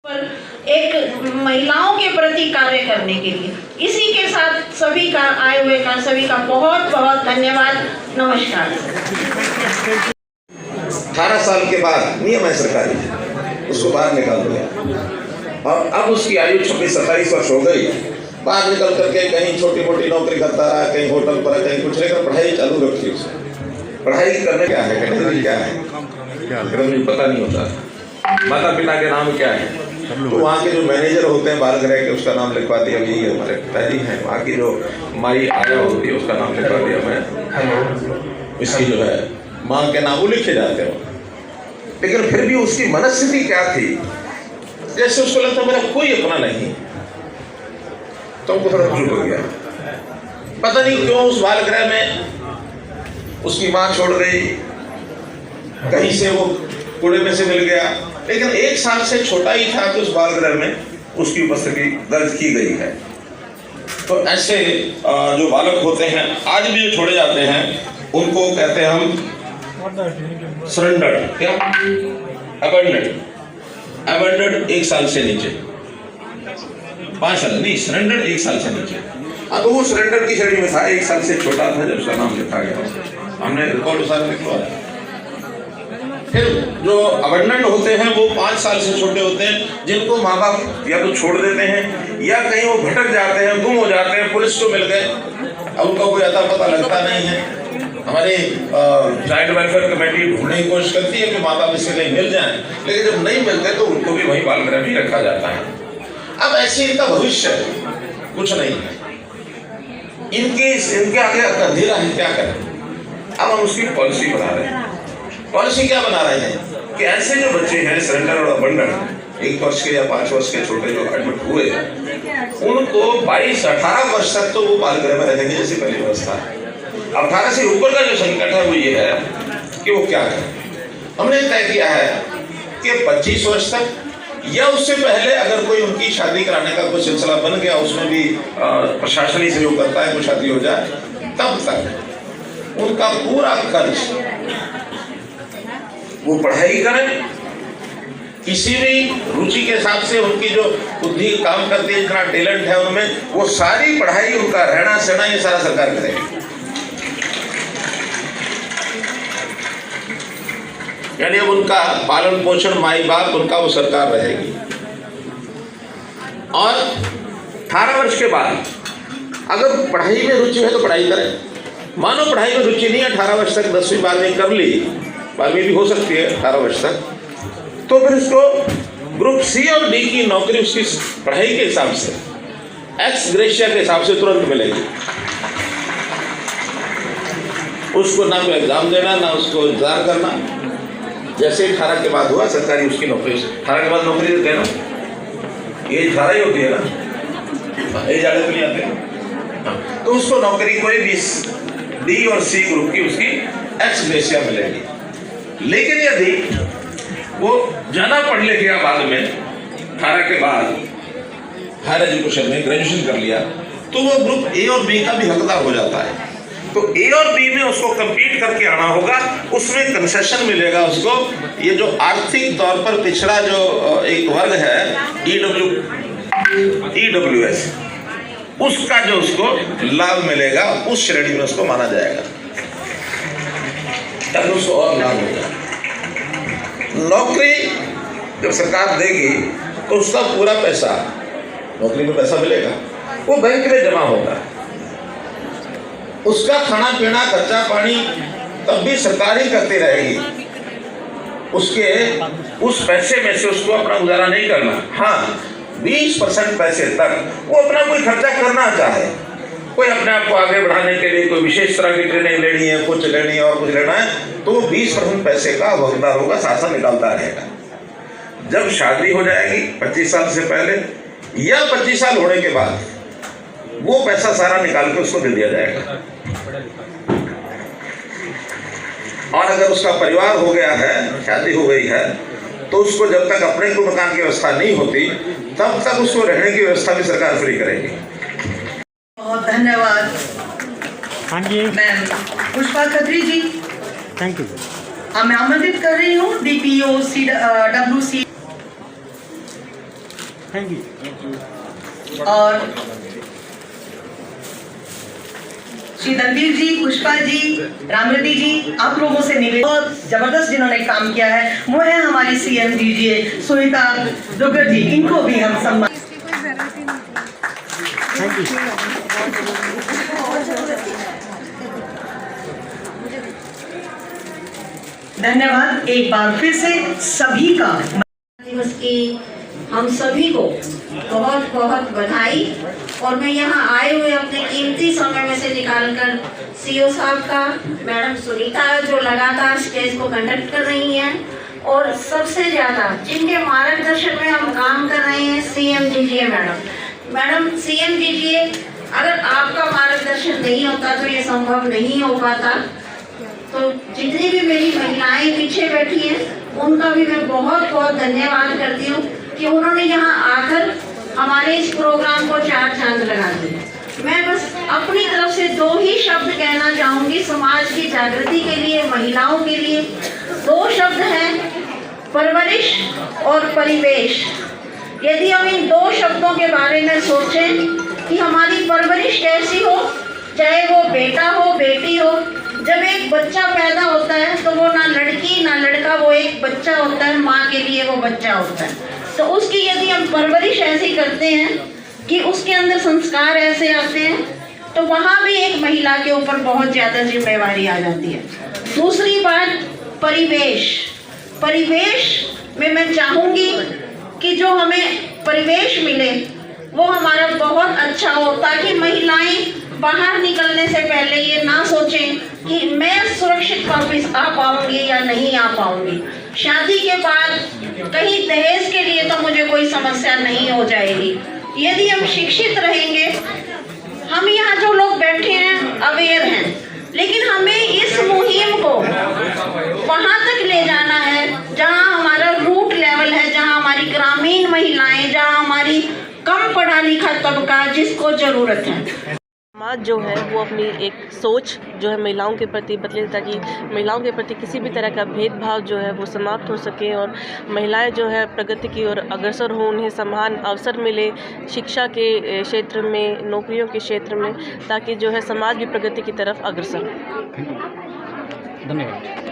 एक महिलाओं के प्रति कार्य करने के लिए। इसी के साथ सभी का आए हुए का सभी का बहुत बहुत धन्यवाद। नमस्कार। 18 साल के बाद नियम है सरकारी, उसको बाहर निकाल दिया और अब उसकी आयु 26-27 वर्ष हो गई। बाहर निकल करके कहीं छोटी मोटी नौकरी करता रहा, कहीं होटल पर, कहीं कुछ, लेकर पढ़ाई चालू रखी उसने। पढ़ाई करने क्या है, कैटेगरी क्या है, मुझे पता नहीं होता। माता पिता के नाम क्या है, तो वहाँ के जो मैनेजर होते हैं बाल गृह के, उसका नाम लिखवा दिया, यही हमारे पिताजी हैं। वहाँ की जो माई आया होती है उसका नाम लिखवा दिया मैं, इसकी जो है माँ के नाम वो लिखे जाते हैं। लेकिन फिर भी उसकी मनस्थिति क्या थी, जैसे उसको लगता मेरा कोई अपना नहीं, तो हमको थोड़ा चुप हो गया। पता नहीं क्यों उस बाल गृह में उसकी माँ छोड़ गई, कहीं से वो कूड़े में से मिल गया, लेकिन 1 साल से छोटा ही था कि उस बाल गृह में उसकी उपस्थिति दर्ज की गई है। तो ऐसे जो बालक होते हैं आज भी जो छोड़े जाते हैं उनको कहते हैं हम सरेंडर, क्या अबेंडेड 1 साल से नीचे, 5 साल नहीं, सरेंडर 1 साल से नीचे। हाँ, तो वो सरेंडर की श्रेणी में था, 1 साल से छोटा था जब उसका नाम लिखा गया, हमने रिकॉर्ड सारा लिखवाया। फिर जो अबेंडेड होते हैं वो 5 साल से छोटे होते हैं, जिनको माँ बाप या तो छोड़ देते हैं या कहीं वो भटक जाते हैं, गुम हो जाते हैं, पुलिस को मिल गए, अब उनका कोई अता पता लगता नहीं है। हमारी चाइल्ड वेलफेयर कमेटी ढूंढने की कोशिश करती है कि माँ बाप इससे कहीं मिल जाएं, लेकिन जब नहीं मिलते तो उनको भी वहीं बाल गृह में रखा जाता है। अब ऐसे इनका भविष्य कुछ नहीं है, इनके आगे अंधेरा है, क्या करें। अब हम उसकी पॉलिसी बना रहे हैं। पॉलिसी क्या बना रहे हैं कि ऐसे जो बच्चे हैं सरेंडर और अबेंडेड 1 वर्ष के या 5 वर्ष के छोटे जो एडमिट हुए, उनको 22-18 वर्ष तक तो वो बाल गृह में रहेंगे जैसे पहली व्यवस्था है। 18 से ऊपर का जो संकट है वो ये है कि वो क्या करें। हमने तय किया है कि 25 वर्ष तक या उससे पहले अगर कोई उनकी शादी कराने का कोई सिलसिला बन गया, उसमें भी प्रशासनिक सहयोग करता है, कोई शादी हो जाए, तब तक उनका पूरा खर्च वो पढ़ाई करें, किसी भी रुचि के हिसाब से उनकी जो बुद्धि काम करती है, जितना टैलेंट है उनमें, वो सारी पढ़ाई, उनका रहना सहना, ये सारा सरकार करेगी। यानी अब उनका पालन पोषण माई बाप उनका वो सरकार रहेगी। और 18 वर्ष के बाद अगर पढ़ाई में रुचि है तो पढ़ाई करें। मानो पढ़ाई में रुचि नहीं है, 18 वर्ष तक 10वीं 12वीं कर ली, 12वीं भी हो सकती है 18 वर्ष तक, तो फिर उसको ग्रुप सी और डी की नौकरी उसकी पढ़ाई के हिसाब से, एक्स ग्रेशिया के हिसाब से तुरंत मिलेगी। उसको ना कोई एग्जाम देना, ना उसको इंतजार करना। जैसे 18 के बाद हुआ सरकारी उसकी नौकरी, 18 के बाद नौकरी देते हैं ना, ये 18 ही होती है ना, ये ज़्यादा तो नहीं आते। तो उसको नौकरी कोई भी डी और सी ग्रुप की उसकी एक्स ग्रेशिया मिलेगी। लेकिन यदि वो ज़्यादा पढ़ लिख गया बाद में, 18 के बाद हायर एजुकेशन में ग्रेजुएशन कर लिया, तो वो ग्रुप ए और बी का भी हकदार हो जाता है। तो ए और बी में उसको कंपीट करके आना होगा, उसमें कंसेशन मिलेगा उसको। ये जो आर्थिक तौर पर पिछड़ा जो एक वर्ग है EWS, उसका जो उसको लाभ मिलेगा, उस श्रेणी में उसको माना जाएगा, तब उसको और लाभ होगा। नौकरी जब सरकार देगी तो उसका पूरा पैसा, नौकरी में पैसा मिलेगा, वो बैंक में जमा होगा। उसका खाना पीना खर्चा पानी तब भी सरकार ही करती रहेगी। उसके उस पैसे में से उसको अपना गुजारा नहीं करना। हाँ, 20% पैसे तक वो अपना कोई खर्चा करना चाहे, कोई अपने आप को आगे बढ़ाने के लिए कोई विशेष तरह की ट्रेनिंग लेनी है, कुछ लेनी है और कुछ लेना है, तो वो 20% पैसे का हकदार होगा, साथ निकालता रहेगा। जब शादी हो जाएगी 25 साल से पहले या 25 साल होने के बाद, वो पैसा सारा निकाल के उसको दे दिया जाएगा। और अगर उसका परिवार हो गया है, शादी हो गई है, तो उसको जब तक अपने को मकान की व्यवस्था नहीं होती, तब तक उसको रहने की व्यवस्था भी सरकार फ्री करेगी। बहुत धन्यवाद। हाँ जी ma'am Pushpa Khatri ji, thank you. मैं आमंत्रित कर रही हूँ DPO WC थैंक यू। और श्री दलबीर जी, पुष्पा जी, रामृति जी, आप लोगों से निवेदन, बहुत जबरदस्त जिन्होंने काम किया है वो है हमारी सीएम जी सुनीता दुग्गल जी, इनको भी हम सम्मान। Thank you. धन्यवाद एक बार फिर से सभी का। दिवस की हम सभी को बहुत बहुत बधाई। और मैं यहाँ आए हुए अपने कीमती समय में से निकालकर सीओ साहब का, मैडम सुनीता जो लगातार स्टेज को कंडक्ट कर रही हैं, और सबसे ज़्यादा जिनके मार्गदर्शन में हम काम कर रहे हैं सीएम जी मैडम सीएम जी, अगर आपका मार्गदर्शन नहीं होता तो ये संभव नहीं हो पाता। तो जितनी भी मेरी महिलाएं पीछे बैठी हैं उनका भी मैं बहुत बहुत धन्यवाद करती हूँ कि उन्होंने यहाँ आकर हमारे इस प्रोग्राम को चार चांद लगा दिए। मैं बस अपनी तरफ से दो ही शब्द कहना चाहूँगी समाज की जागृति के लिए, महिलाओं के लिए। दो शब्द हैं, परवरिश और परिवेश। यदि हम इन दो शब्दों के बारे में सोचें कि हमारी परवरिश कैसी हो, चाहे वो बेटा हो बेटी हो, जब एक बच्चा पैदा होता है तो वो ना लड़की ना लड़का, वो एक बच्चा होता है, माँ के लिए वो बच्चा होता है। तो उसकी यदि हम परवरिश ऐसी करते हैं कि उसके अंदर संस्कार ऐसे आते हैं, तो वहाँ भी एक महिला के ऊपर बहुत ज़्यादा जिम्मेवारी आ जाती है। दूसरी बात, परिवेश में मैं चाहूँगी कि जो हमें परिवेश मिले वो हमारा बहुत अच्छा हो, ताकि महिलाएं बाहर निकलने से पहले ये ना सोचें कि मैं सुरक्षित वापस आ पाऊंगी या नहीं आ पाऊंगी। शादी के बाद कहीं दहेज के लिए तो मुझे कोई समस्या नहीं हो जाएगी। यदि हम शिक्षित रहेंगे, हम यहाँ जो लोग बैठे हैं अवेयर हैं, लेकिन हमें इस मुहिम को वहाँ तक ले जाना है जहाँ हमारा रूट लेवल है, जहाँ हमारी ग्रामीण महिलाएं, जहाँ हमारी कम पढ़ा लिखा तबका जिसको ज़रूरत है। समाज जो है वो अपनी एक सोच जो है महिलाओं के प्रति बदले, ताकि महिलाओं के प्रति किसी भी तरह का भेदभाव जो है वो समाप्त हो सके और महिलाएं जो है प्रगति की ओर अग्रसर हों, उन्हें समान अवसर मिले शिक्षा के क्षेत्र में, नौकरियों के क्षेत्र में, ताकि जो है समाज भी प्रगति की तरफ अग्रसर हो। धन्यवाद।